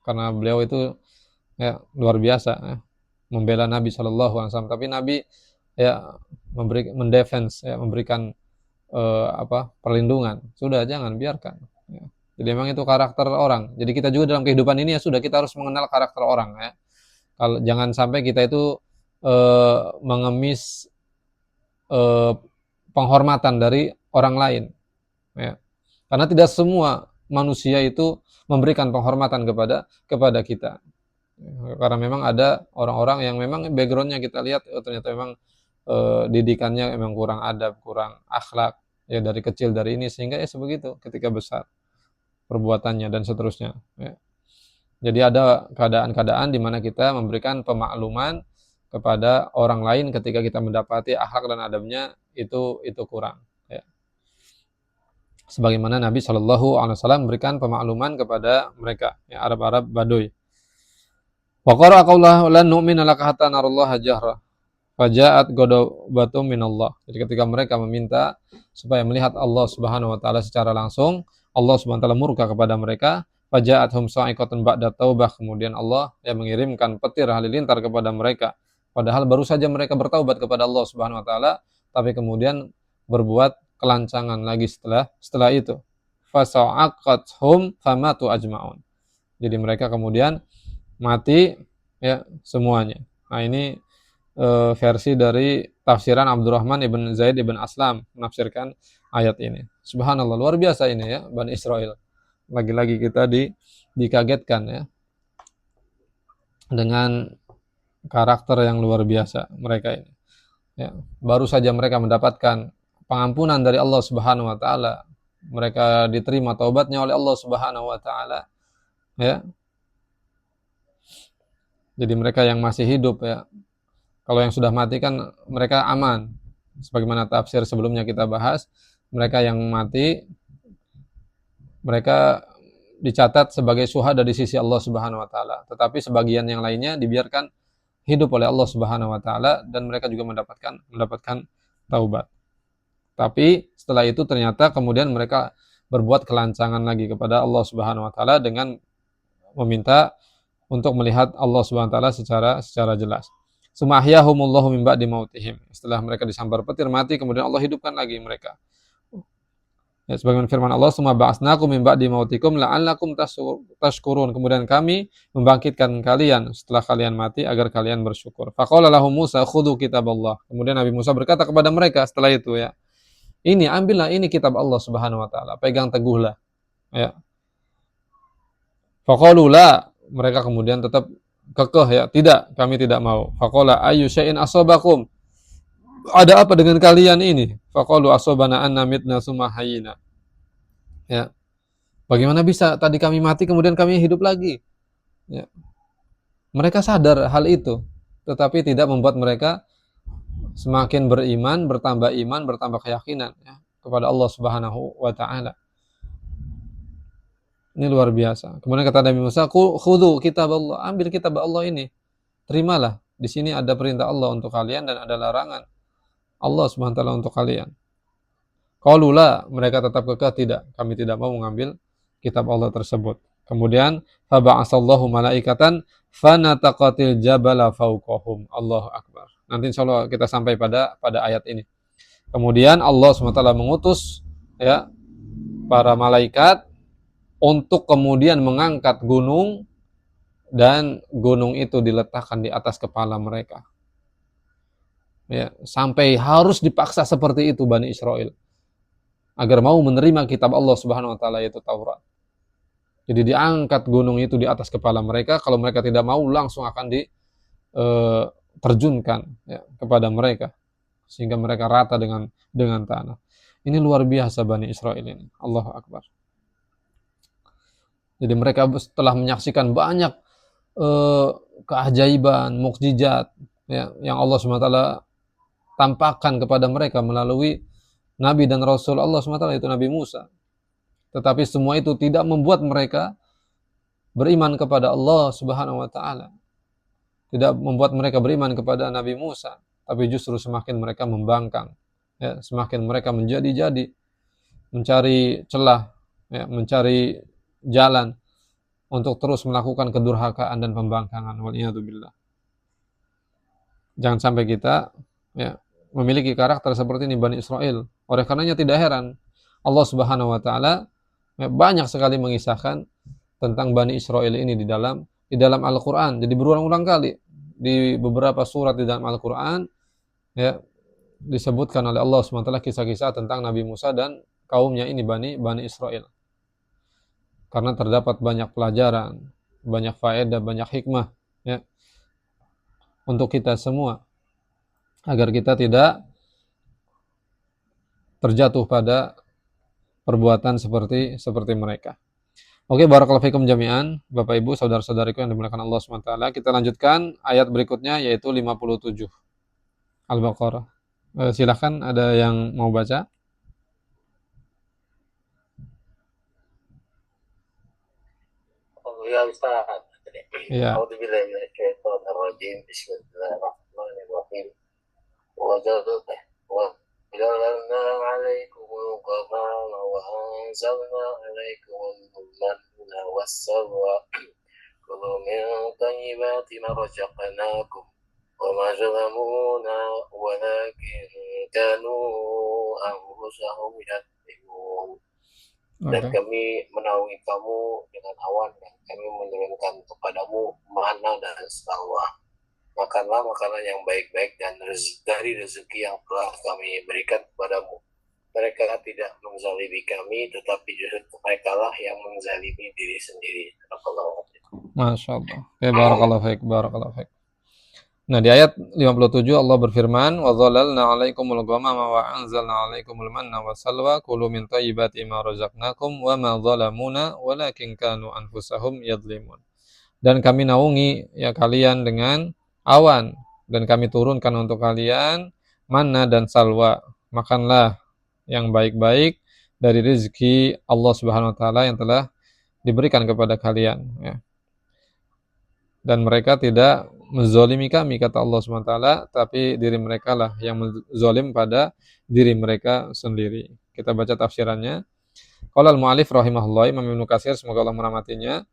Karena beliau itu ya luar biasa, ya, membela Nabi SAW. Tapi Nabi ya mendefense, ya, memberikan perlindungan. Sudah, jangan biarkan, ya. Jadi memang itu karakter orang. Jadi kita juga dalam kehidupan ini ya sudah, kita harus mengenal karakter orang, ya. Kalau jangan sampai kita itu mengemis penghormatan dari orang lain, ya. Karena tidak semua manusia itu memberikan penghormatan kepada kita. Karena memang ada orang-orang yang memang backgroundnya kita lihat ternyata memang didikannya memang kurang adab, kurang akhlak, ya, dari kecil dari ini, sehingga ya sebegitu ketika besar perbuatannya dan seterusnya, ya. Jadi ada keadaan-keadaan di mana kita memberikan pemakluman kepada orang lain ketika kita mendapati akhlak dan adabnya itu kurang, ya. Sebagaimana Nabi SAW memberikan pemakluman kepada mereka, ya, Arab-Arab Baduy. Wa qara'a qaulahu lan nu'mina laka hatta narallaha jahra. Faja'at ghadabatun minallah. Jadi ketika mereka meminta supaya melihat Allah Subhanahu wa taala secara langsung, Allah Subhanahu wa taala murka kepada mereka. Faja'athum sa'iqatun ba'da taubah. Kemudian Allah yang mengirimkan petir halilintar kepada mereka. Padahal baru saja mereka bertaubat kepada Allah Subhanahu wa taala, tapi kemudian berbuat kelancangan lagi setelah itu. Fasa'aqathum famatu ajma'un. Jadi mereka kemudian mati, ya, semuanya. Nah, ini versi dari tafsiran Abdurrahman ibn Zaid ibn Aslam menafsirkan ayat ini. Subhanallah, luar biasa ini, ya, Bani Israel. Lagi-lagi kita dikagetkan, ya, dengan karakter yang luar biasa mereka ini, ya. Baru saja mereka mendapatkan pengampunan dari Allah Subhanahu wa taala, mereka diterima taubatnya oleh Allah Subhanahu wa taala, ya. Jadi mereka yang masih hidup, ya, kalau yang sudah mati kan mereka aman. Sebagaimana tafsir sebelumnya kita bahas, mereka yang mati mereka dicatat sebagai syuhada di sisi Allah Subhanahu wa taala. Tetapi sebagian yang lainnya dibiarkan hidup oleh Allah Subhanahu wa taala dan mereka juga mendapatkan taubat. Tapi setelah itu ternyata kemudian mereka berbuat kelancangan lagi kepada Allah Subhanahu wa taala dengan meminta untuk melihat Allah Subhanahu wa taala secara jelas. Sumahyahumullahu min ba'di mautihim. Setelah mereka disambar petir mati, kemudian Allah hidupkan lagi mereka. Ya, sebagaimana firman Allah, "Summa ba'atsnakum min ba'di mautikum la'allakum tashkurun." Kemudian kami membangkitkan kalian setelah kalian mati agar kalian bersyukur. Faqala lahum Musa khudhu kitaballah. Kemudian Nabi Musa berkata kepada mereka setelah itu, ya, ambillah ini kitab Allah Subhanahu wa taala, pegang teguhlah, ya. Faqalu la, mereka kemudian tetap kekeh, ya, tidak, kami tidak mau. Faqala ayyu syai'in asabakum, ada apa dengan kalian ini? Faqalu asabana anna mitna summa hayyina. Ya. Bagaimana bisa tadi kami mati kemudian kami hidup lagi? Ya. Mereka sadar hal itu, tetapi tidak membuat mereka semakin beriman, bertambah keyakinan ya, kepada Allah Subhanahu wa taala. Ini luar biasa. Kemudian kata Nabi Musa, "Khudhu kitab Allah." Ambil kitab Allah ini. Terimalah. Di sini ada perintah Allah untuk kalian dan ada larangan Allah Subhanahu wa taala untuk kalian. Qalu la, mereka tetap kekeh, tidak, kami tidak mau mengambil kitab Allah tersebut. Kemudian faba'asallahu malaikatan fanataqatil jabala fawqahum. Allahu akbar. Nanti insyaallah kita sampai pada ayat ini. Kemudian Allah SWT mengutus ya para malaikat untuk kemudian mengangkat gunung, dan gunung itu diletakkan di atas kepala mereka. Ya, sampai harus dipaksa seperti itu Bani Israel agar mau menerima kitab Allah Subhanahu wa taala, yaitu Taurat. Jadi diangkat gunung itu di atas kepala mereka, kalau mereka tidak mau langsung akan diterjunkan ya, kepada mereka sehingga mereka rata dengan tanah. Ini luar biasa Bani Israel ini. Allahu akbar. Jadi mereka setelah menyaksikan banyak keajaiban, mukjizat ya, yang Allah SWT tampakkan kepada mereka melalui Nabi dan Rasul Allah SWT, yaitu Nabi Musa. Tetapi semua itu tidak membuat mereka beriman kepada Allah Subhanahu wa taala. Tidak membuat mereka beriman kepada Nabi Musa, tapi justru semakin mereka membangkang. Ya, semakin mereka menjadi-jadi, mencari celah, ya, mencari jalan untuk terus melakukan kedurhakaan dan pembangkangan. Waliyadzubillah. Jangan sampai kita ya, memiliki karakter seperti ini Bani Israel. Oleh karenanya tidak heran Allah Subhanahu wa taala ya, banyak sekali mengisahkan tentang Bani Israel ini di dalam Al-Qur'an. Jadi berulang-ulang kali di beberapa surat di dalam Al-Qur'an ya, disebutkan oleh Allah Subhanahu wa taala kisah-kisah tentang Nabi Musa dan kaumnya ini Bani Israel. Karena terdapat banyak pelajaran, banyak faedah, banyak hikmah ya, untuk kita semua, agar kita tidak terjatuh pada perbuatan seperti mereka. Oke, barakallahu fikum jami'an, Bapak Ibu, saudara-saudariku yang dimuliakan Allah SWT. Kita lanjutkan ayat berikutnya, yaitu 57 Al-Baqarah. Silahkan, ada yang mau baca? Ya Ustaz. Iya. A'udzubillahi minasyaitonirrajim. Bismillahirrahmanirrahim. Wa جعلنا عليكم الغمام وأنزلنا عليكم المن والسلوى كلوا من طيبات ما رزقناكم وما ظلمونا ولكن كانوا أنفسهم يظلمون. Dan kami menaungi kamu dengan awan dan kami menurunkan kepadamu mana dan salwa. Makanlah makanan yang baik-baik dan dari rezeki yang telah kami berikan kepadamu. Mereka tidak menzalimi kami, tetapi justru mereka lah yang menzalimi diri sendiri. Masya Allah. Barakallahu fiik, barakallahu fiik. Nah, di ayat 57 Allah berfirman, "Wa dhalalna 'alaikumul ghamama wa anzalna 'alaikumul manna wassalwa kulu min thayyibati ma razaqnakum wa ma zalamuna walakin kanu anfusahum yadhlimun." Dan kami naungi ya kalian dengan awan, dan kami turunkan untuk kalian manna dan salwa. Makanlah yang baik-baik dari rezeki Allah Subhanahu wa taala yang telah diberikan kepada kalian ya. Dan mereka tidak menzalimi kami, kata Allah Subhanahu wa taala, tapi diri mereka lah yang menzalim pada diri mereka sendiri. Kita baca tafsirannya. Qala al-mu'allif rahimahullah, Imam Ibnu Katsir semoga Allah merahmatinya,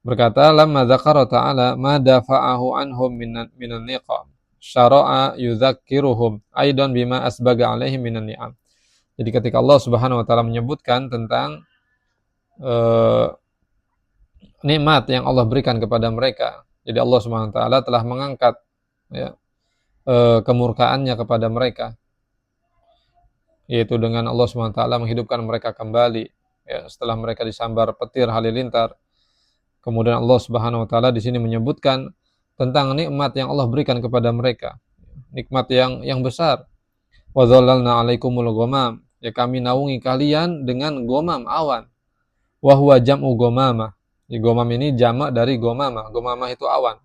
berkata, lamma dzakara ta'ala ma dafa'ahu anhum minan niqam syara'a yudzakiruhum aidan bima asbaga alaihim minan ni'am. Jadi ketika Allah Subhanahu wa taala menyebutkan tentang nikmat yang Allah berikan kepada mereka, jadi Allah Subhanahu wa taala telah mengangkat ya, kemurkaannya kepada mereka, yaitu dengan Allah Subhanahu wa taala menghidupkan mereka kembali ya, setelah mereka disambar petir halilintar. Kemudian Allah Subhanahu wa taala di sini menyebutkan tentang nikmat yang Allah berikan kepada mereka, nikmat yang besar. Wa dhallalna 'alaikumul ghamam, ya kami naungi kalian dengan ghamam, awan. Wa huwa jam'u ghamamah. Ghamam ini jamak dari ghamamah. Ghamamah itu awan.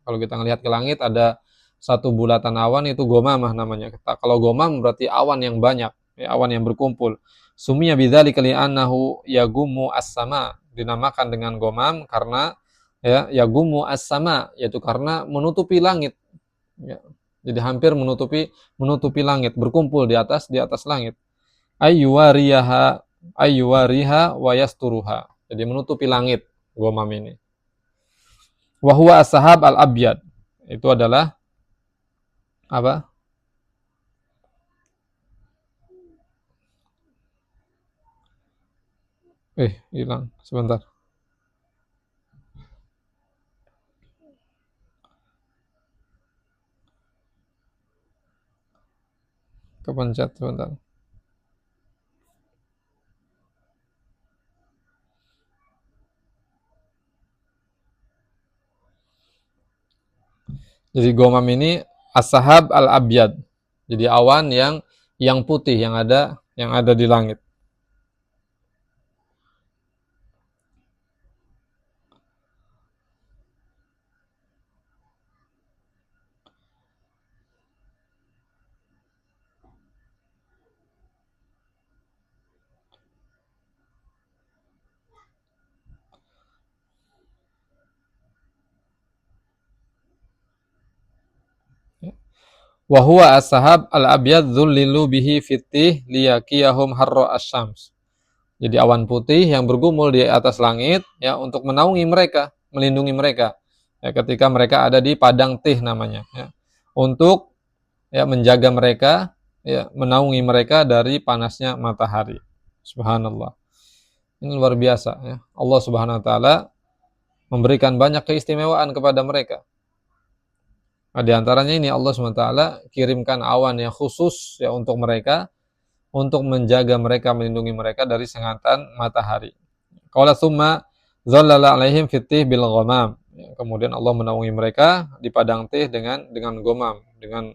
Kalau kita ngelihat ke langit ada satu bulatan awan itu gomamah namanya. Kalau gomam berarti awan yang banyak, ya, awan yang berkumpul. Sumiya bidzalika li'annahu yagumu as-sama, dinamakan dengan gomam karena ya yagumu as-sama, yaitu karena menutupi langit. Ya. Jadi hampir menutupi langit, berkumpul di atas langit. Ayyuwariha wa yasturuha. Jadi menutupi langit gomam ini. Wa huwa as-sahab al-abyad. Itu adalah apa? Hilang sebentar. Kepencet sebentar. Jadi gomam ini as-sahab al-abyad. Jadi awan yang putih yang ada di langit. Wa huwa as-sahab al-abyad dzullilu bihi fitih liyaqiyahum harra asy-syams. Jadi awan putih yang bergumul di atas langit ya untuk menaungi mereka, melindungi mereka ya ketika mereka ada di padang tih namanya ya. Untuk ya menjaga mereka ya menaungi mereka dari panasnya matahari. Subhanallah. Ini luar biasa ya. Allah Subhanahu wa taala memberikan banyak keistimewaan kepada mereka. Nah, di antaranya ini Allah SWT kirimkan awan yang khusus ya untuk mereka, untuk menjaga mereka, melindungi mereka dari sengatan matahari. Qala tsumma dzallala 'alaihim fitih bil ghamam. Ya, kemudian Allah menaungi mereka di padang tih dengan ghamam, dengan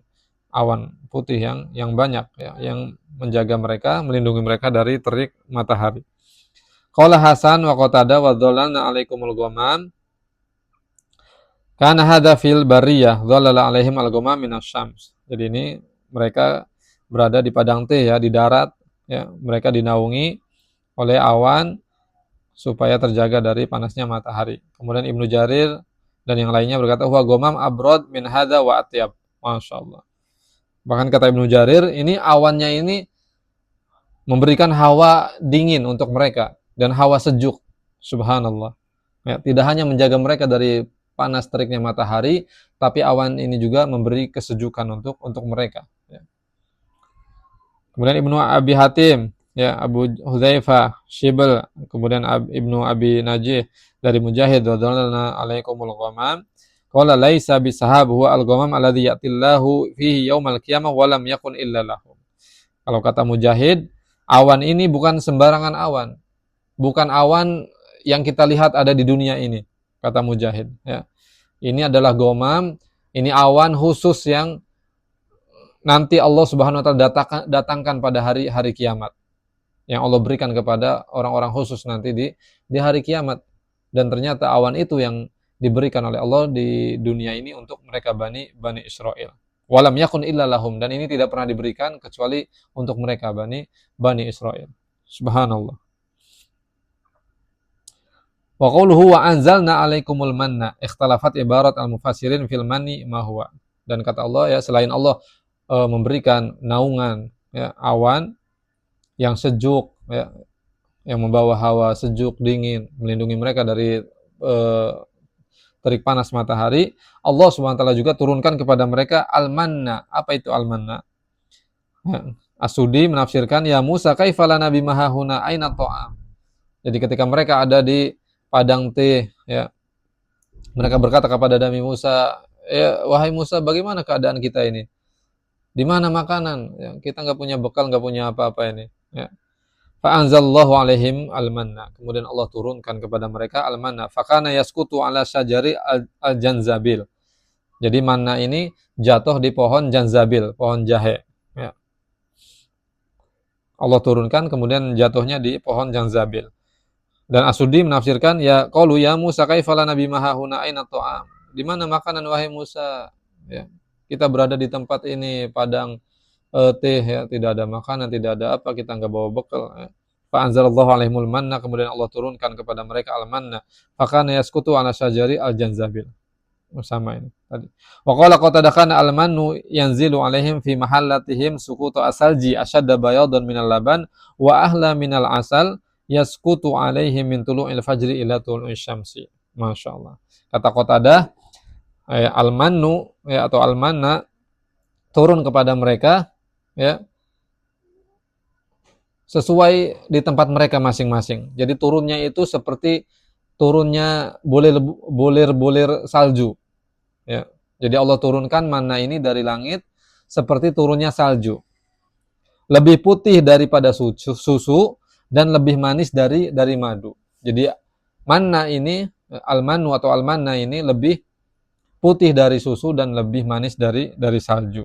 awan putih yang banyak ya, yang menjaga mereka, melindungi mereka dari terik matahari. Qala Hasan wa Qatadah wa dhallalna 'alaikumul ghamam. Karena hadza fil bariyah dhallala 'alaihim al-ghamam minasyams. Jadi ini mereka berada di padang teh ya, di darat ya, mereka dinaungi oleh awan supaya terjaga dari panasnya matahari. Kemudian Ibnu Jarir dan yang lainnya berkata huwa ghamam abrad min hadza wa atyab. Masyaallah. Bahkan kata Ibnu Jarir, ini awannya ini memberikan hawa dingin untuk mereka dan hawa sejuk. Subhanallah. Ya, tidak hanya menjaga mereka dari panas teriknya matahari, tapi awan ini juga memberi kesejukan untuk mereka. Ya. Kemudian Ibnu Abi Hatim, ya Abu Hudzaifah, Shibl, kemudian Ibnu Abi Najih dari Mujahid radhiyallahu alaikumul ghamam. Qala laisa bisahab huwa al-ghamam alladhi ya'tillahu fihi yaumal qiyamah wa lam yakun illa lahum. Kalau kata Mujahid, awan ini bukan sembarangan awan. Bukan awan yang kita lihat ada di dunia ini, kata Mujahid. Ya. Ini adalah ghamam, ini awan khusus yang nanti Allah Subhanahu wa taala datangkan pada hari kiamat. Yang Allah berikan kepada orang-orang khusus nanti di hari kiamat. Dan ternyata awan itu yang diberikan oleh Allah di dunia ini untuk mereka Bani Israel. Walam yakun illa lahum, dan ini tidak pernah diberikan kecuali untuk mereka Bani Israel. Subhanallah. Wa qawluhu wa anzalna 'alaikumul manna ikhtalafat ibarat al-mufassirin fil manni ma huwa. Dan kata Allah ya, selain Allah memberikan naungan ya, awan yang sejuk ya, yang membawa hawa sejuk dingin, melindungi mereka dari terik panas matahari, Allah Subhanahu wa taala juga turunkan kepada mereka al-manna. Apa itu al-manna? Ya. As-Sudi menafsirkan ya Musa kaifa lana bimahahuna aina ta'am. Jadi ketika mereka ada di padang teh ya, mereka berkata kepada Nabi Musa, ya wahai Musa, bagaimana keadaan kita ini? Di mana makanan? Ya, kita nggak punya bekal, nggak punya apa-apa ini. Ya. Fa'anzallahu alaihim al-manna. Kemudian Allah turunkan kepada mereka al-manna. Fakana yaskutu ala syajari al-janzabil. Jadi manna ini jatuh di pohon janzabil, pohon jahe. Ya. Allah turunkan, kemudian jatuhnya di pohon janzabil. Dan As-Sudi menafsirkan ya qalu ya Musa kaifa lana bimahahuna aina ta'am. Di mana makanan wahai Musa? Ya. Kita berada di tempat ini padang teh ya, tidak ada makanan, tidak ada apa, kita enggak bawa bekal ya. Fa anzalallahu alaihimul manna, kemudian Allah turunkan kepada mereka al-manna. Fakana yasqutu ala syajari al-janzabil. Sama ini tadi. Wa qala qatadah kana al-mannu yanzilu alaihim fi mahallatihim suqutu asalji ashadda bayadan minal laban wa ahla minal asal yasqutu alaihim min tulu'il fajri ila tulu'is syamsi. Masyaallah. Kata Qatadah al-mannu ya, atau al-manna turun kepada mereka ya sesuai di tempat mereka masing-masing. Jadi turunnya itu seperti turunnya bulir-bulir salju. Ya. Jadi Allah turunkan manna ini dari langit seperti turunnya salju. Lebih putih daripada susu dan lebih manis dari madu. Jadi manna ini, al-mannu atau al-manna ini lebih putih dari susu dan lebih manis dari salju.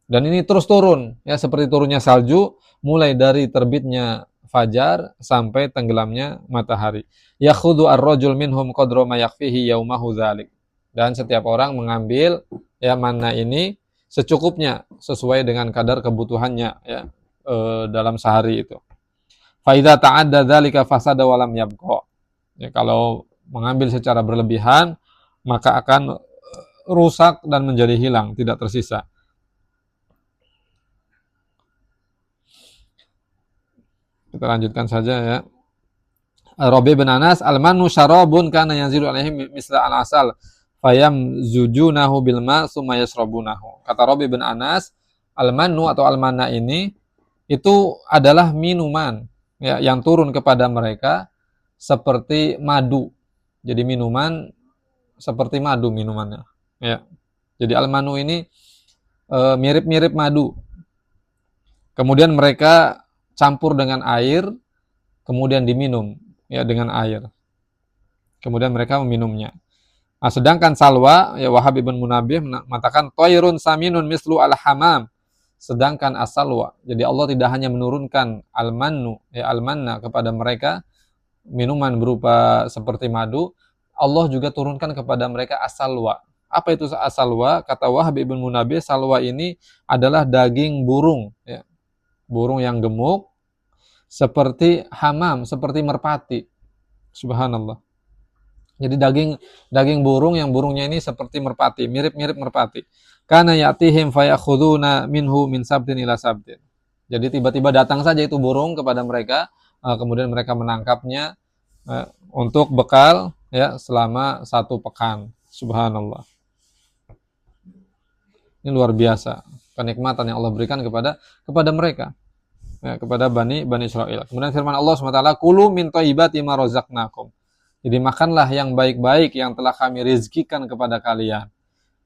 Dan ini terus turun, ya seperti turunnya salju, mulai dari terbitnya fajar sampai tenggelamnya matahari. Yakhudhu ar-rajul minhum qadra ma yakfihi yaumahu dzalik. Dan setiap orang mengambil ya manna ini secukupnya sesuai dengan kadar kebutuhannya ya dalam sehari itu. Fa idza ta'adda dzalika fasada wa lam yabqa. Ya, kalau mengambil secara berlebihan maka akan rusak dan menjadi hilang, tidak tersisa. Kita lanjutkan saja ya. Rabi bin Anas, al-mannu syarabun kana yanzilu alaihim misla al-asal fayamzujunahu bil ma summa yashrabunahu. Kata Rabi bin Anas, al-mannu atau al-manna ini itu adalah minuman ya yang turun kepada mereka seperti madu. Jadi minuman seperti madu minumannya ya. Jadi al-mannu ini mirip-mirip madu. Kemudian mereka campur dengan air, kemudian diminum ya dengan air. Kemudian mereka meminumnya. Nah, sedangkan salwa, ya Wahab ibn Munabbih mengatakan toirun saminun mislu al-hamam. Sedangkan as-salwa, jadi Allah tidak hanya menurunkan al-mannu, ya al-manna kepada mereka minuman berupa seperti madu, Allah juga turunkan kepada mereka as-salwa. Apa itu as-salwa? Kata Wahab ibn Munabbih, salwa ini adalah daging burung, ya. Burung yang gemuk seperti hamam, seperti merpati. Subhanallah. Jadi daging burung yang burungnya ini seperti merpati, mirip-mirip merpati. Kana ya'tihim fayakhuduna minhu min sabtin ila sabtin. Jadi tiba-tiba datang saja itu burung kepada mereka, kemudian mereka menangkapnya untuk bekal ya selama 1 pekan. Subhanallah. Ini luar biasa kenikmatan yang Allah berikan kepada mereka. Ya, kepada Bani Israel. Kemudian firman Allah SWT, kulu min thayyibati ma razaqnakum. Jadi makanlah yang baik-baik yang telah kami rizkikan kepada kalian.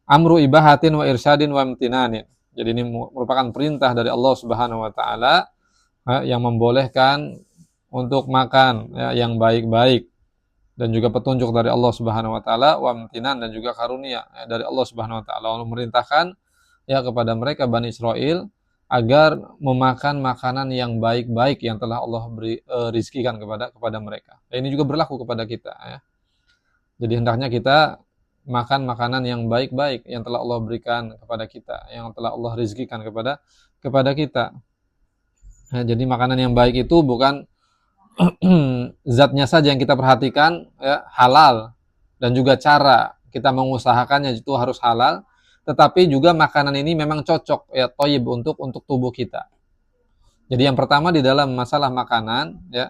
Amru ibahatin wa irsyadin wa imtinanin. Jadi ini merupakan perintah dari Allah Subhanahu wa taala yang membolehkan untuk makan ya, yang baik-baik dan juga petunjuk dari Allah Subhanahu wa taala wa imtinan dan juga karunia ya, dari Allah Subhanahu wa taala. Allah memerintahkan ya kepada mereka Bani Israel agar memakan makanan yang baik-baik yang telah Allah beri rizkikan kepada mereka. Dan ini juga berlaku kepada kita ya. Jadi hendaknya kita makan makanan yang baik-baik yang telah Allah berikan kepada kita, yang telah Allah rizkikan kepada kita. Nah, jadi makanan yang baik itu bukan zatnya saja yang kita perhatikan ya, halal, dan juga cara kita mengusahakannya itu harus halal. Tetapi juga makanan ini memang cocok ya thayyib untuk tubuh kita. Jadi yang pertama di dalam masalah makanan ya.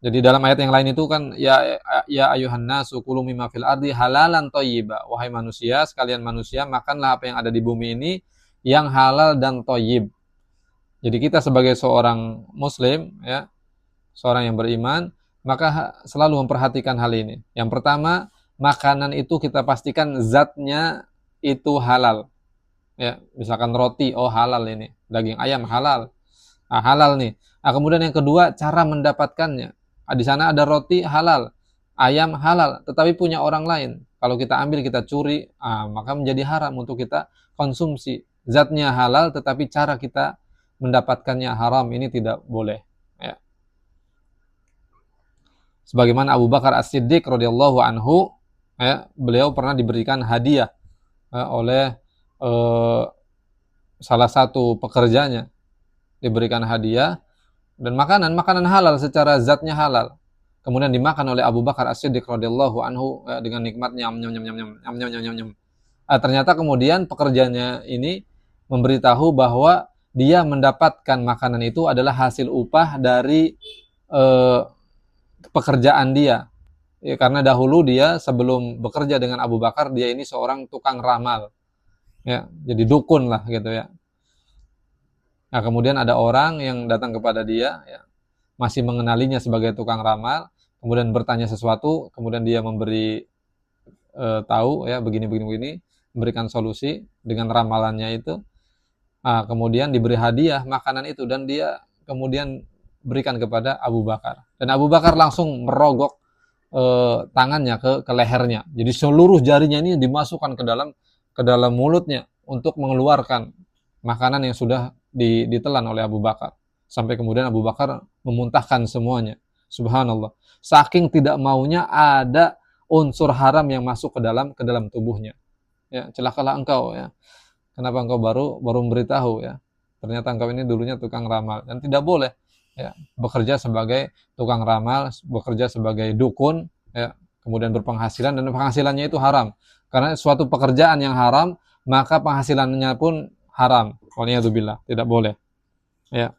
Jadi dalam ayat yang lain itu kan ya ayuhan nasu kulu mimma fil ardi halalan thayyiba. Wahai manusia, sekalian manusia, makanlah apa yang ada di bumi ini yang halal dan thayyib. Jadi kita sebagai seorang muslim ya, seorang yang beriman, maka selalu memperhatikan hal ini. Yang pertama, makanan itu kita pastikan zatnya itu halal. Ya, misalkan roti, oh halal ini. Daging ayam halal. Nah, halal nih. Nah, kemudian yang kedua, cara mendapatkannya. Di sana ada roti halal, ayam halal, tetapi punya orang lain. Kalau kita ambil, kita curi, maka menjadi haram untuk kita konsumsi. Zatnya halal, tetapi cara kita mendapatkannya haram, ini tidak boleh. Ya. Sebagaimana Abu Bakar As-Siddiq radhiyallahu anhu ya, beliau pernah diberikan hadiah oleh salah satu pekerjanya, diberikan hadiah dan makanan halal, secara zatnya halal. Kemudian dimakan oleh Abu Bakar As-Siddiq radhiyallahu anhu dengan nikmatnya nyam nyam nyam nyam nyam nyam nyam nyam. Ternyata kemudian pekerjanya ini memberitahu bahwa dia mendapatkan makanan itu adalah hasil upah dari eh, pekerjaan dia. Ya, karena dahulu dia sebelum bekerja dengan Abu Bakar, dia ini seorang tukang ramal. Ya, jadi dukun lah gitu ya. Nah, kemudian ada orang yang datang kepada dia, ya, masih mengenalinya sebagai tukang ramal, kemudian bertanya sesuatu, kemudian dia memberi tahu ya begini begini begini, memberikan solusi dengan ramalannya itu. Nah, kemudian diberi hadiah makanan itu dan dia kemudian berikan kepada Abu Bakar. Dan Abu Bakar langsung merogok tangannya ke lehernya. Jadi seluruh jarinya ini dimasukkan ke dalam mulutnya untuk mengeluarkan makanan yang sudah ditelan oleh Abu Bakar. Sampai kemudian Abu Bakar memuntahkan semuanya. Subhanallah. Saking tidak maunya ada unsur haram yang masuk ke dalam tubuhnya. Ya, celakalah engkau ya. Kenapa engkau baru memberitahu ya? Ternyata engkau ini dulunya tukang ramal dan tidak boleh ya bekerja sebagai tukang ramal, bekerja sebagai dukun ya, kemudian berpenghasilan dan penghasilannya itu haram. Karena suatu pekerjaan yang haram, maka penghasilannya pun haram. Waliyadzubillah, tidak boleh. Ya.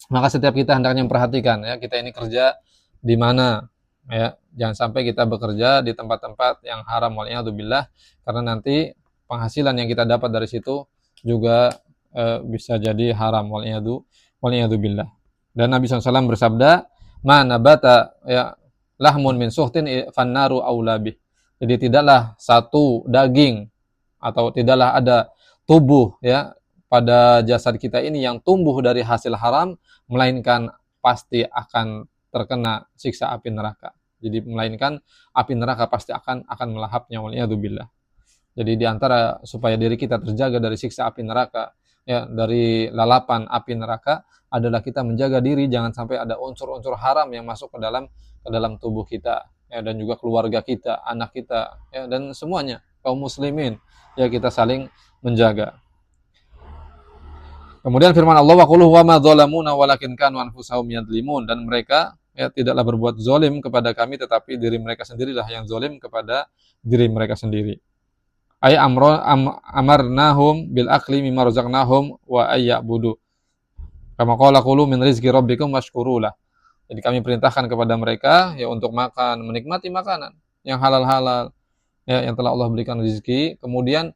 Maka setiap kita hendaknya memperhatikan ya, kita ini kerja di mana ya. Jangan sampai kita bekerja di tempat-tempat yang haram, waliyadzubillah, karena nanti penghasilan yang kita dapat dari situ juga bisa jadi haram, waliyadzubillah. Dan Nabi SAW bersabda, "Ma nabata ya lahmun min suhtin fannaru aulabih." Jadi tidaklah satu daging atau tidaklah ada tubuh ya pada jasad kita ini yang tumbuh dari hasil haram, melainkan pasti akan terkena siksa api neraka. Jadi melainkan api neraka pasti akan melahapnya, waliyadzubillah. Jadi di antara supaya diri kita terjaga dari siksa api neraka, ya, dari lalapan api neraka adalah kita menjaga diri jangan sampai ada unsur-unsur haram yang masuk ke dalam tubuh kita, ya, dan juga keluarga kita, anak kita, ya, dan semuanya kaum muslimin, ya, kita saling menjaga. Kemudian firman Allah, wa qul huwa ma dzalamuna walakin kanu anfusahum yadlimun, dan mereka ya tidaklah berbuat zalim kepada kami tetapi diri mereka sendirilah yang zalim kepada diri mereka sendiri. Ay amarnahum bil akli mimma razaqnahum wa ayyabudu. Kama qala qulu min rizqi rabbikum washkurulah. Jadi kami perintahkan kepada mereka ya untuk makan, menikmati makanan yang halal-halal ya yang telah Allah berikan rezeki. Kemudian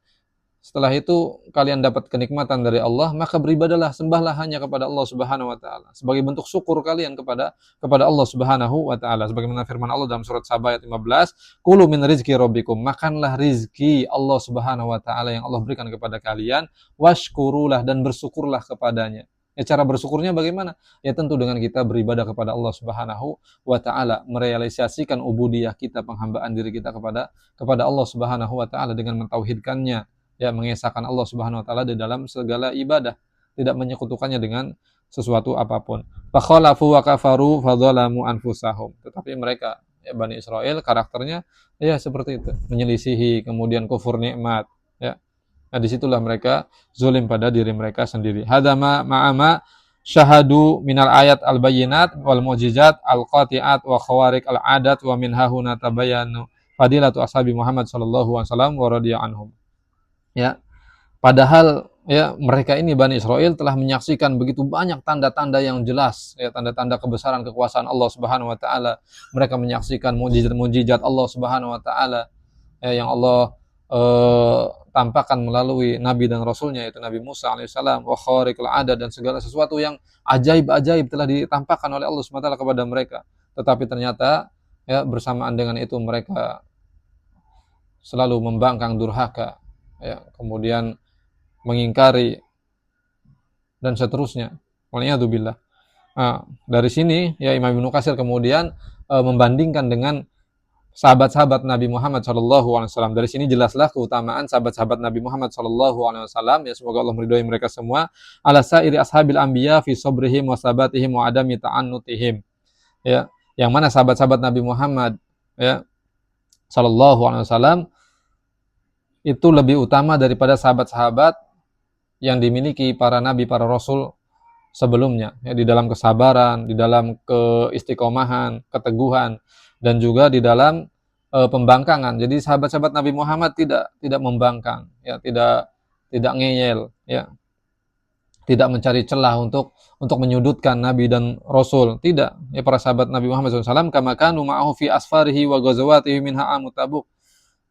setelah itu kalian dapat kenikmatan dari Allah, maka beribadahlah, sembahlah hanya kepada Allah Subhanahu wa taala sebagai bentuk syukur kalian kepada Allah Subhanahu wa taala. Sebagaimana firman Allah dalam surat Saba ayat 15, "Kulu min rizqi rabbikum." Makanlah rizki Allah Subhanahu wa taala yang Allah berikan kepada kalian, washkurulah, dan bersyukurlah kepadanya. Ya, cara bersyukurnya bagaimana? Ya tentu dengan kita beribadah kepada Allah Subhanahu wa taala, merealisasikan ubudiyah kita, penghambaan diri kita kepada Allah Subhanahu wa taala dengan mentauhidkannya, ya, mengesahkan Allah Subhanahu wa taala di dalam segala ibadah, tidak menyekutukannya dengan sesuatu apapun. Fakhalafu wa kafaru fadzalamu anfusahum. Tetapi mereka ya Bani Israel karakternya ya seperti itu, menyelisihi, kemudian kufur nikmat, ya. Nah, disitulah mereka zalim pada diri mereka sendiri. Hadama ma'ama syahadu minal ayat al-bayyinat wal mu'jizat al-qati'at wa khawariq al-adat wa min hahuna tabayyanu fadilatu ashabi Muhammad sallallahu alaihi wasallam wa radhiya anhum. Ya, padahal ya mereka ini Bani Israel telah menyaksikan begitu banyak tanda-tanda yang jelas, ya, tanda-tanda kebesaran kekuasaan Allah Subhanahu wa taala. Mereka menyaksikan mukjizat-mukjizat Allah Subhanahu wa taala, ya, yang Allah tampakkan melalui nabi dan rasulnya yaitu Nabi Musa alaihissalam, wa khariqul adat, dan segala sesuatu yang ajaib-ajaib telah ditampakkan oleh Allah Subhanahu wa taala kepada mereka. Tetapi ternyata ya bersamaan dengan itu mereka selalu membangkang durhaka, ya, kemudian mengingkari dan seterusnya. Waliyadzubillah. Nah, dari sini ya Imam Ibnu Katsir kemudian membandingkan dengan sahabat-sahabat Nabi Muhammad SAW. Dari sini jelaslah keutamaan sahabat-sahabat Nabi Muhammad SAW. Ya, semoga Allah meridhai mereka semua. Ala sa'iri ashabil anbiya fi sabrihim wa sabatihim wa adami ta'annutihim. Ya, yang mana sahabat-sahabat Nabi Muhammad ya sallallahu alaihi wasallam itu lebih utama daripada sahabat-sahabat yang dimiliki para nabi, para rasul sebelumnya, ya, di dalam kesabaran, di dalam keistiqomahan, keteguhan, dan juga di dalam pembangkangan. Jadi sahabat-sahabat Nabi Muhammad tidak membangkang, ya, tidak ngeyel, ya, tidak mencari celah untuk menyudutkan Nabi dan Rasul. Tidak. Ya, para sahabat Nabi Muhammad SAW, kama kanu ma'ahu fi asfarihi wa ghazawatihi minha amu Tabuk.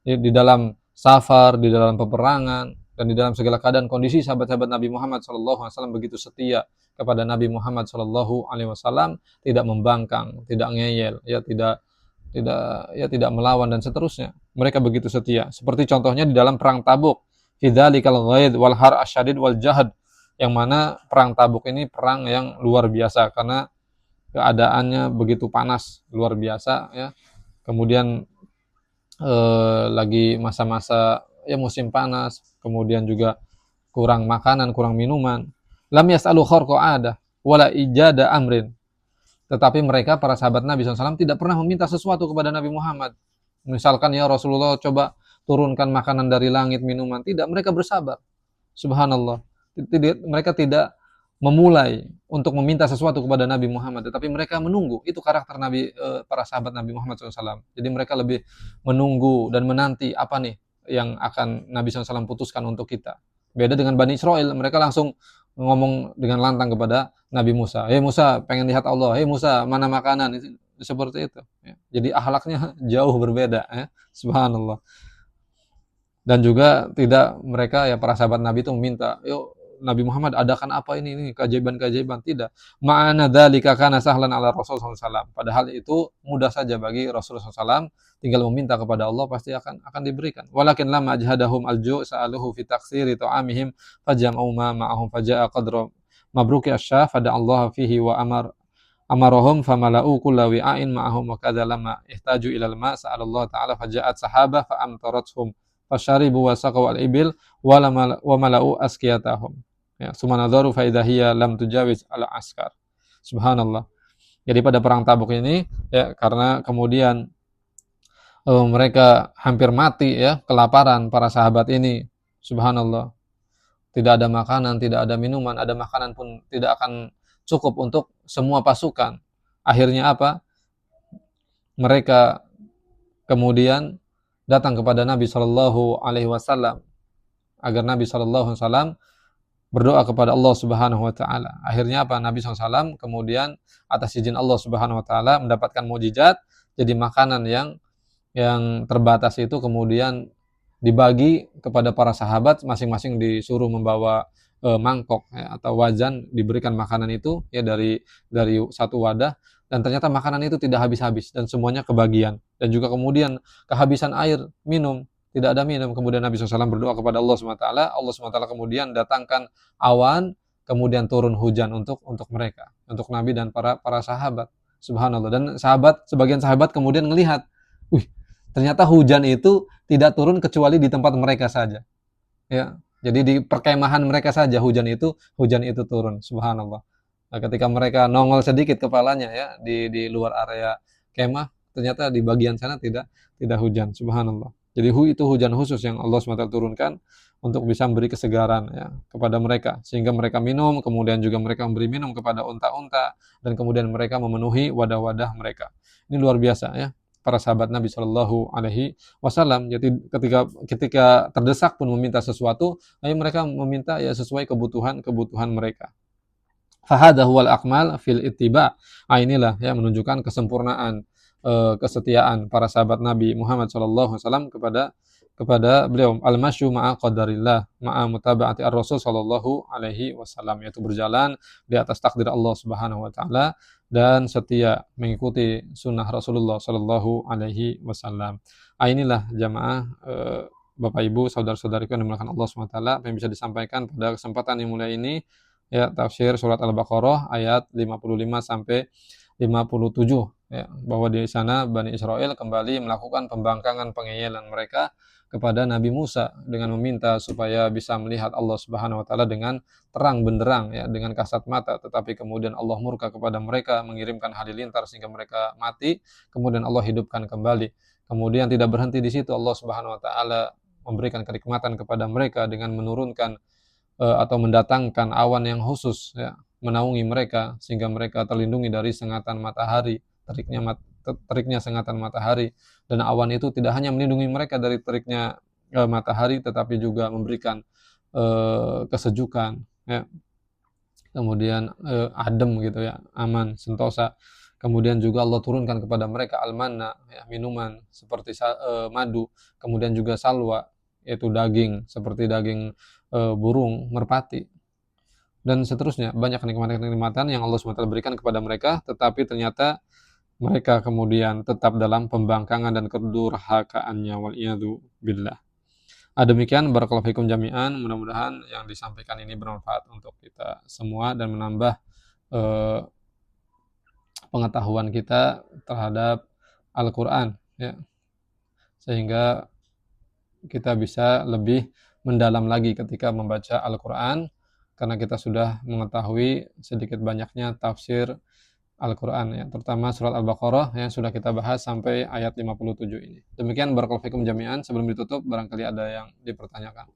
Di dalam safar, di dalam peperangan, dan di dalam segala keadaan kondisi sahabat-sahabat Nabi Muhammad SAW begitu setia kepada Nabi Muhammad SAW, tidak membangkang, tidak ngeyel, ya, tidak melawan dan seterusnya. Mereka begitu setia. Seperti contohnya di dalam perang Tabuk, fidzalikal ghaid wal har asyadid wal jahad, yang mana perang Tabuk ini perang yang luar biasa karena keadaannya begitu panas, luar biasa, ya. Kemudian lagi masa-masa, ya, musim panas, kemudian juga kurang makanan, kurang minuman. Lam yas'alu kharqa wala ijada amrin. Tetapi mereka, para sahabat Nabi SAW, tidak pernah meminta sesuatu kepada Nabi Muhammad. Misalkan, ya Rasulullah, coba turunkan makanan dari langit, minuman. Tidak, mereka bersabar. Subhanallah. Mereka tidak memulai untuk meminta sesuatu kepada Nabi Muhammad, tetapi mereka menunggu. Itu karakter Nabi, para sahabat Nabi Muhammad SAW. Jadi mereka lebih menunggu dan menanti apa nih yang akan Nabi SAW putuskan untuk kita. Beda dengan Bani Israel, mereka langsung ngomong dengan lantang kepada Nabi Musa. Hei Musa, pengen lihat Allah. Hei Musa, mana makanan? Seperti itu. Jadi akhlaknya jauh berbeda. Ya. Subhanallah. Dan juga tidak mereka, ya, para sahabat Nabi itu meminta, yuk Nabi Muhammad adakan apa ini keajaiban-keajaiban. Tidak. Ma'ana dzalika kana sahlan ala Rasulullah SAW. Padahal itu mudah saja bagi Rasulullah SAW, tinggal meminta kepada Allah pasti akan diberikan. Walakin lamma ajhadahum alju' sa'aluhu fi taksiri ta'amihim fajam'u ma ma'ahum faja'a qadra mabruki asy-syah fada'allahu fihi wa amarahum famala'u kulla wi'ain ma'ahum wa kadza lamma ihtaju ilal ma' sa'alallahu ta'ala faja'at sahabah fa'amtarathum fasyaribu wa saqaw al-ibil wa mala'u askiyatahum. Ya, sumanadharu fa idza hiya lam tujawiz al-askar. Subhanallah. Jadi pada perang Tabuk ini, ya, karena kemudian mereka hampir mati, ya, kelaparan para sahabat ini. Subhanallah. Tidak ada makanan, tidak ada minuman, ada makanan pun tidak akan cukup untuk semua pasukan. Akhirnya apa? Mereka kemudian datang kepada Nabi Shallallahu Alaihi Wasallam agar Nabi Shallallahu Alaihi Wasallam berdoa kepada Allah Subhanahu Wa Taala. Akhirnya apa? Nabi SAW kemudian atas izin Allah Subhanahu Wa Taala mendapatkan mukjizat. Jadi makanan yang terbatas itu kemudian dibagi kepada para sahabat, masing-masing disuruh membawa mangkok, ya, atau wajan, diberikan makanan itu, ya, dari satu wadah. Dan ternyata makanan itu tidak habis-habis dan semuanya kebagian. Dan juga kemudian kehabisan air minum, tidak ada minum. Kemudian Nabi SAW berdoa kepada Allah SWT. Allah SWT kemudian datangkan awan, kemudian turun hujan untuk mereka, untuk Nabi dan para sahabat. Subhanallah. Dan sebagian sahabat kemudian melihat, wih, ternyata hujan itu tidak turun kecuali di tempat mereka saja. Ya, jadi di perkemahan mereka saja hujan itu turun. Subhanallah. Nah, ketika mereka nongol sedikit kepalanya, ya, di luar area kemah, ternyata di bagian sana tidak hujan. Subhanallah. Jadi itu hujan khusus yang Allah SWT turunkan untuk bisa memberi kesegaran, ya, kepada mereka, sehingga mereka minum, kemudian juga mereka memberi minum kepada unta-unta, dan kemudian mereka memenuhi wadah-wadah mereka. Ini luar biasa, ya, para sahabat Nabi Shallallahu Alaihi Wasallam. Jadi ketika terdesak pun meminta sesuatu, ayo mereka meminta, ya, sesuai kebutuhan mereka. Fahadha huwal akmal fil ittiba. Inilah, ya, menunjukkan kesempurnaan kesetiaan para sahabat Nabi Muhammad SAW kepada beliau. Al-masyu ma'a qadarillah ma'a mutaba'ati ar-rasul sallallahu alaihi wasallam, yaitu berjalan di atas takdir Allah Subhanahu wa taala dan setia mengikuti sunnah Rasulullah sallallahu alaihi wasallam. Inilah jamaah, Bapak Ibu, saudara-saudariku yang dimuliakan Allah Subhanahu wa taala, yang bisa disampaikan pada kesempatan yang mulia ini, ya, tafsir surat Al-Baqarah ayat 55 sampai 57, ya, bahwa di sana Bani Israel kembali melakukan pembangkangan, pengeyelan mereka kepada Nabi Musa dengan meminta supaya bisa melihat Allah Subhanahu wa taala dengan terang benderang, ya, dengan kasat mata, tetapi kemudian Allah murka kepada mereka, mengirimkan halilintar sehingga mereka mati, kemudian Allah hidupkan kembali. Kemudian tidak berhenti di situ, Allah Subhanahu wa taala memberikan kenikmatan kepada mereka dengan menurunkan atau mendatangkan awan yang khusus ya, menaungi mereka sehingga mereka terlindungi dari sengatan matahari, teriknya sengatan matahari, dan awan itu tidak hanya melindungi mereka dari teriknya matahari tetapi juga memberikan kesejukan ya. Kemudian adem gitu ya, aman, sentosa. Kemudian juga Allah turunkan kepada mereka al-manna ya, minuman seperti madu, kemudian juga salwa yaitu daging seperti daging burung merpati dan seterusnya. Banyak kenikmatan-kenikmatan yang Allah SWT berikan kepada mereka, tetapi ternyata mereka kemudian tetap dalam pembangkangan dan kedurhakaannya, wal'iyadu billah. Demikian barakallahu fikum jami'an, mudah-mudahan yang disampaikan ini bermanfaat untuk kita semua dan menambah eh, pengetahuan kita terhadap Al-Qur'an ya, sehingga kita bisa lebih mendalam lagi ketika membaca Al-Qur'an karena kita sudah mengetahui sedikit banyaknya tafsir Al-Qur'an ya, terutama surat Al-Baqarah yang sudah kita bahas sampai ayat 57 ini. Demikian barakallahu fikum jami'an, sebelum ditutup barangkali ada yang dipertanyakan.